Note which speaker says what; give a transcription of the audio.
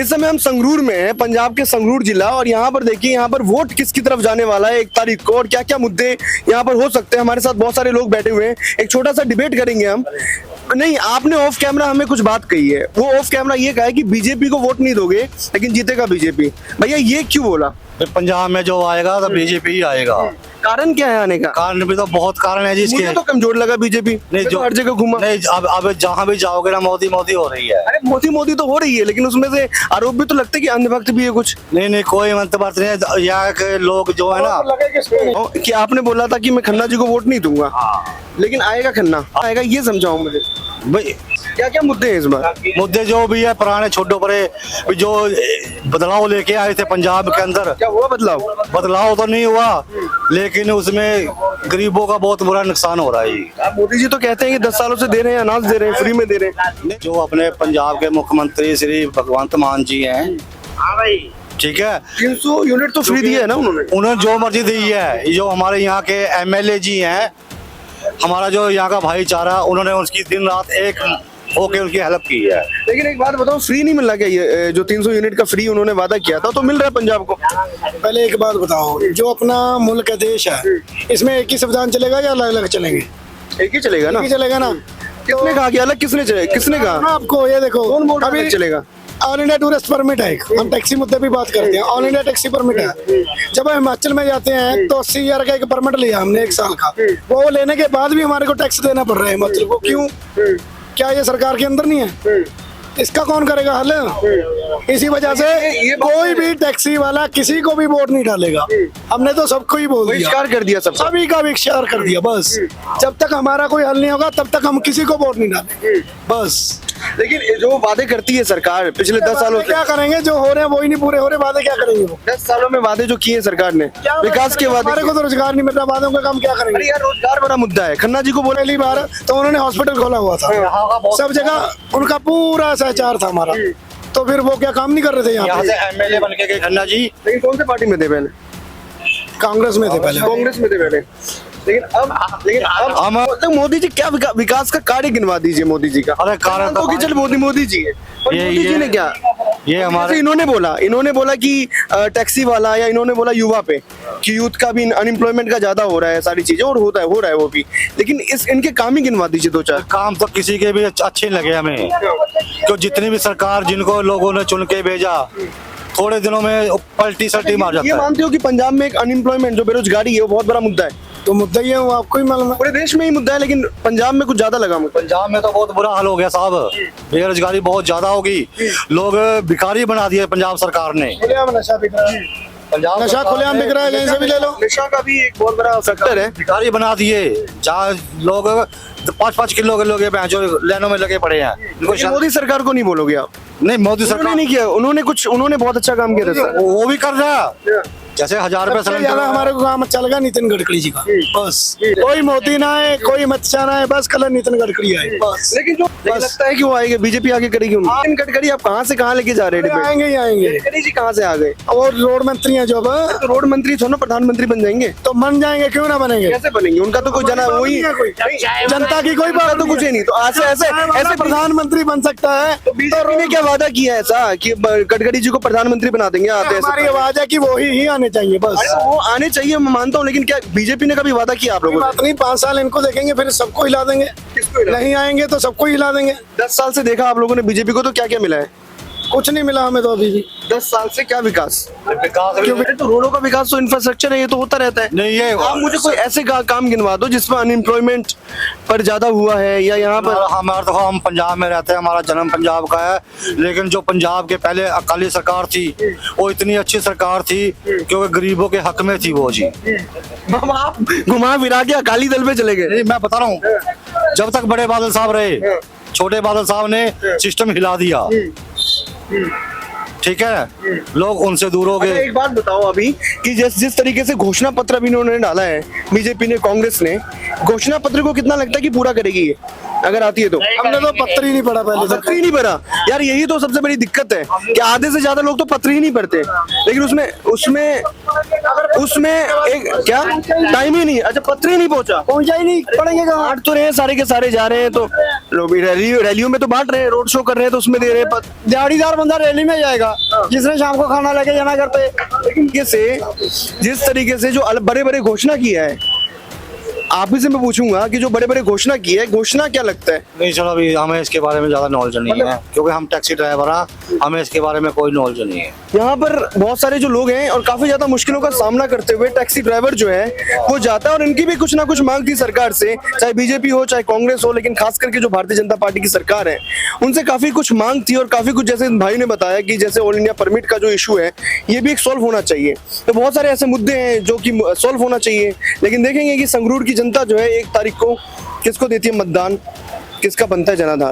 Speaker 1: इस समय हम संगरूर में हैं, पंजाब के संगरूर जिला, और यहाँ पर देखिए यहाँ पर वोट किसकी तरफ जाने वाला है 1 तारीख को, और क्या क्या मुद्दे यहाँ पर हो सकते हैं। हमारे साथ बहुत सारे लोग बैठे हुए हैं, एक छोटा सा डिबेट करेंगे हम। नहीं, आपने ऑफ कैमरा हमें कुछ बात कही है, वो ऑफ कैमरा ये कहा है कि बीजेपी को वोट नहीं दोगे लेकिन जीतेगा बीजेपी। भैया ये क्यों बोला?
Speaker 2: पंजाब में जो आएगा तो बीजेपी ही आएगा।
Speaker 1: कारण क्या है आने का?
Speaker 2: कारण भी तो बहुत कारण है जिसके।
Speaker 1: मुझे तो कमजोर लगा बीजेपी,
Speaker 2: नहीं
Speaker 1: जो हर जगह घूमा।
Speaker 2: नहीं, अब जहाँ भी जाओगे ना मोदी मोदी हो रही है।
Speaker 1: अरे मोदी तो हो रही है, लेकिन उसमें से आरोप भी तो लगते हैं कि अंधभक्त भी है कुछ।
Speaker 2: नहीं, कोई बात नहीं है। यहाँ के लोग जो है ना
Speaker 1: कि आपने बोला था कि मैं खन्ना जी को वोट नहीं दूंगा, लेकिन आएगा खन्ना, आएगा, ये समझाओ मुझे
Speaker 2: भाई।
Speaker 1: क्या क्या मुद्दे हैं इस बार?
Speaker 2: मुद्दे जो भी है पुराने छोटो परे जो बदलाव लेके आए थे पंजाब के अंदर।
Speaker 1: क्या हुआ बदलाव?
Speaker 2: बदलाव तो नहीं हुआ, लेकिन उसमें गरीबों का बहुत बुरा नुकसान हो रहा है।
Speaker 1: मोदी जी तो कहते हैं कि 10 सालों से दे रहे हैं, अनाज दे रहे हैं, फ्री में दे रहे हैं।
Speaker 2: जो अपने पंजाब के मुख्यमंत्री श्री भगवंत मान जी हैं, ठीक है,
Speaker 1: 300 यूनिट तो फ्री दिया है ना
Speaker 2: उन्होंने जो मर्जी दी है। जो हमारे यहाँ के एमएलए जी हैं, हमारा जो यहाँ का भाईचारा, उन्होंने उसकी दिन रात एक होके उनकी हेल्प की है।
Speaker 1: लेकिन एक बात बताओ, फ्री नहीं मिल रहा क्या? ये जो 300 यूनिट का फ्री उन्होंने वादा किया था तो मिल रहा है पंजाब को?
Speaker 3: पहले एक बात बताओ, जो अपना मुल्क है, देश है, इसमें एक ही संविधान चलेगा या अलग अलग चलेंगे?
Speaker 1: एक ही चलेगा ना?
Speaker 3: एक ही चलेगा ना।
Speaker 1: किसने कहा कि अलग? किसने कहा?
Speaker 3: आपको ये देखो,
Speaker 1: कौन बोल रहा है
Speaker 3: अभी
Speaker 1: अलग चलेगा?
Speaker 3: ऑल इंडिया टूरिस्ट परमिट है, हम टैक्सी मुद्दे पे बात करते हैं। ऑल इंडिया टैक्सी परमिट है। जब हम हिमाचल में जाते हैं तो 80,000 का एक परमिट लिया हमने 1 साल का। वो लेने के बाद भी हमारे को टैक्स देना पड़ रहा है हिमाचल को। क्यों? क्या ये सरकार के अंदर नहीं है? इसका कौन करेगा हल? इसी वजह से कोई भी टैक्सी वाला किसी को भी वोट नहीं डालेगा। हमने तो सबको ही बोल दिया,
Speaker 1: बहिष्कार कर दिया, सब
Speaker 3: सभी का बहिष्कार कर दिया। बस जब तक हमारा कोई हल नहीं होगा तब तक हम किसी को वोट नहीं डालेंगे, बस।
Speaker 1: लेकिन जो वादे करती है सरकार पिछले 10 सालों से,
Speaker 3: क्या करेंगे? जो हो रहे हैं वही नहीं पूरे हो रहे, वादे क्या करेंगे वो?
Speaker 1: 10 सालों में वादे जो किए सरकार ने, विकास के वादे।
Speaker 3: हमारे को तो रोजगार नहीं मिल रहा, वादों का काम क्या करेंगे?
Speaker 1: अरे यार, रोजगार बड़ा मुद्दा है। खन्ना जी को बोले
Speaker 3: पहली बार तो उन्होंने हॉस्पिटल खोला हुआ था, सब जगह उनका पूरा सहचार था हमारा, तो फिर वो क्या काम नहीं कर रहे थे यहाँ
Speaker 2: से एमएलए बन के गए खन्ना जी।
Speaker 1: लेकिन कौन से पार्टी में थे पहले?
Speaker 3: कांग्रेस में थे पहले।
Speaker 1: कांग्रेस में थे पहले। लेकिन अब
Speaker 2: हम
Speaker 1: तो मोदी जी क्या विकास का कार्य गिनवा दीजिए मोदी जी का।
Speaker 2: अरे कारण
Speaker 1: तो कि चल मोदी जी है, पर
Speaker 2: ये-
Speaker 1: मोदी जी ने क्या?
Speaker 2: ये हमारे
Speaker 1: जैसे इन्होंने बोला कि टैक्सी वाला, या इन्होंने बोला युवा पे कि यूथ का भी अनएम्प्लॉयमेंट का ज्यादा हो रहा है, सारी चीजें, और हो रहा है वो भी। लेकिन इनके काम ही गिनवा दीजिए 2-4
Speaker 2: काम। तो किसी के भी अच्छे लगे हमें, क्यों जितनी भी सरकार जिनको लोगों ने चुन के भेजा, थोड़े दिनों में पलटी सल्टी मार
Speaker 1: ये
Speaker 2: जाता है।
Speaker 1: मानते हो कि पंजाब में एक अनएम्प्लॉयमेंट, जो बेरोजगारी है, वो बहुत बड़ा मुद्दा है?
Speaker 3: तो मुद्दा ये है, वो आपको ही मालूम है।
Speaker 1: पूरे देश में ही मुद्दा है, लेकिन पंजाब में कुछ ज्यादा लगा मुझे।
Speaker 2: पंजाब में तो बहुत बुरा हाल हो गया साहब, बेरोजगारी बहुत ज्यादा होगी। लोग भिखारी बना दिए पंजाब सरकार ने।
Speaker 3: खुलेआम नशा बिक रहा है,
Speaker 2: पंजाब
Speaker 3: नशा खुलेआम बिक रहा है, कहीं से भी ले लो।
Speaker 1: नशा का भी एक बहुत बड़ा फैक्टर है।
Speaker 2: भिखारी बना दिए, जहाँ लोग 5-5 किलो के लोग जो लाइनों में लगे पड़े हैं।
Speaker 1: लेकिन मोदी सरकार को नहीं बोलोगे आप?
Speaker 2: नहीं, मोदी
Speaker 1: उन्होंने
Speaker 2: सरकार
Speaker 1: नहीं किया, उन्होंने बहुत अच्छा काम किया था।
Speaker 2: वो भी कर रहा है। जैसे 1000 रुपए
Speaker 3: सबसे ज्यादा
Speaker 2: सिलेंडर।
Speaker 3: हमारे को काम अच्छा लगा नितिन गडकरी जी का, बस। कोई मोदी ना है, कोई अमित शाह ना है, बस कलर नितिन गडकरी आए, बस।
Speaker 1: लेकिन जो लगता है कि वो आएंगे, बीजेपी आगे करेगी उनको। नितिन गडकरी आप कहाँ से कहाँ लेके जा रहे हैं?
Speaker 3: आएंगे ही आएंगे।
Speaker 1: गडकरी जी कहाँ से आ गए?
Speaker 3: और रोड मंत्री हैं जो अब,
Speaker 1: तो रोड मंत्री थोड़ा ना प्रधानमंत्री बन जाएंगे?
Speaker 3: तो मन जाएंगे, क्यों ना बनेंगे?
Speaker 1: कैसे बनेंगे? उनका तो कोई जना वही
Speaker 3: जनता की कोई बात
Speaker 1: तो कुछ ही नहीं। तो ऐसे
Speaker 3: प्रधानमंत्री बन सकता है।
Speaker 1: तो बीजेपी ने क्या वादा किया है ऐसा कि गडकरी जी को प्रधानमंत्री बना देंगे? आते
Speaker 3: हमारी
Speaker 1: हैं
Speaker 3: आवाज है कि वो ही आने चाहिए, बस।
Speaker 1: वो आने चाहिए, मैं मानता हूँ, लेकिन क्या बीजेपी ने कभी वादा किया आप
Speaker 3: कोई
Speaker 1: लोगों
Speaker 3: बात नहीं, 5 साल इनको देखेंगे, फिर सबको हिला देंगे।
Speaker 1: किसको हिला?
Speaker 3: नहीं आएंगे तो सबको हिला देंगे।
Speaker 1: 10 साल से देखा आप लोगों ने बीजेपी को, तो क्या क्या मिला है?
Speaker 3: कुछ नहीं मिला हमें तो अभी भी।
Speaker 1: 10 साल से क्या विकास?
Speaker 2: विकास
Speaker 1: क्यों? तो रोडों का विकास तो इंफ्रास्ट्रक्चर है, ये तो होता रहता है।
Speaker 2: नहीं, ये
Speaker 1: आप मुझे कोई ऐसे काम गिनवा दो जिसमें अनएम्प्लॉयमेंट पर ज्यादा हुआ है, या यहाँ पर।
Speaker 2: हमारा तो हम पंजाब में रहते हैं, हमारा जन्म पंजाब का है, लेकिन जो पंजाब के पहले अकाली सरकार थी, वो इतनी अच्छी सरकार थी क्योंकि गरीबों के हक में थी वो जी।
Speaker 1: आप घुमा फिरा के अकाली दल पे चले गए।
Speaker 2: नहीं, मैं बता रहा हूँ, जब तक बड़े बादल साहब रहे, छोटे बादल साहब ने सिस्टम हिला दिया, ठीक है, लोग उनसे दूर हो
Speaker 1: अच्छा,
Speaker 2: गए।
Speaker 1: एक बात बताओ अभी कि जिस तरीके से घोषणा पत्र भी इन्होंने डाला है, बीजेपी ने, कांग्रेस ने, घोषणा पत्र को कितना लगता है कि पूरा करेगी ये? अगर आती है तो?
Speaker 3: हमने तो पत्र ही नहीं पढ़ा पहले तक।
Speaker 1: पत्र ही नहीं भरा यार, यही तो सबसे बड़ी दिक्कत है कि आधे से ज्यादा लोग तो पत्र ही नहीं भरते, लेकिन उसमें उसमें उसमें एक क्या टाइम ही नहीं, अच्छा पत्र ही नहीं पहुंचा
Speaker 3: ही नहीं, पढ़ेंगे कहाँ?
Speaker 1: बांट तो रहे हैं, सारे के सारे जा रहे हैं, तो रैलियों में तो बांट रहे हैं, रोड शो कर रहे हैं, तो उसमें दे रहे हैं पत्र।
Speaker 3: दिहाड़ीदार बंदा रैली में जाएगा जिसने शाम को खाना लेके जाना घर पे।
Speaker 1: जिस तरीके से जो बड़े बड़े घोषणा किया है, आप ही से मैं पूछूंगा कि जो बड़े बड़े घोषणा की है, घोषणा क्या लगता है?
Speaker 2: नहीं चलो अभी हमें इसके बारे में ज्यादा नॉलेज नहीं है, क्योंकि हम टैक्सी ड्राइवर हैं, हमें इसके बारे में कोई नॉलेज नहीं है।
Speaker 1: यहाँ पर बहुत सारे जो लोग हैं और काफी ज्यादा मुश्किलों का सामना करते हुए टैक्सी ड्राइवर जो है वो जाता है, और इनकी भी कुछ ना कुछ मांग थी सरकार से, चाहे बीजेपी हो चाहे कांग्रेस हो, लेकिन खास करके जो भारतीय जनता पार्टी की सरकार है उनसे काफी कुछ मांग थी, और काफी कुछ जैसे भाई ने बताया कि जैसे ऑल इंडिया परमिट का जो इशू है ये भी एक सॉल्व होना चाहिए। तो बहुत सारे ऐसे मुद्दे हैं जो कि सॉल्व होना चाहिए, लेकिन देखेंगे कि संगरूर की जनता जो है 1 तारीख को किसको देती है मतदान, किसका बनता है जनाधार।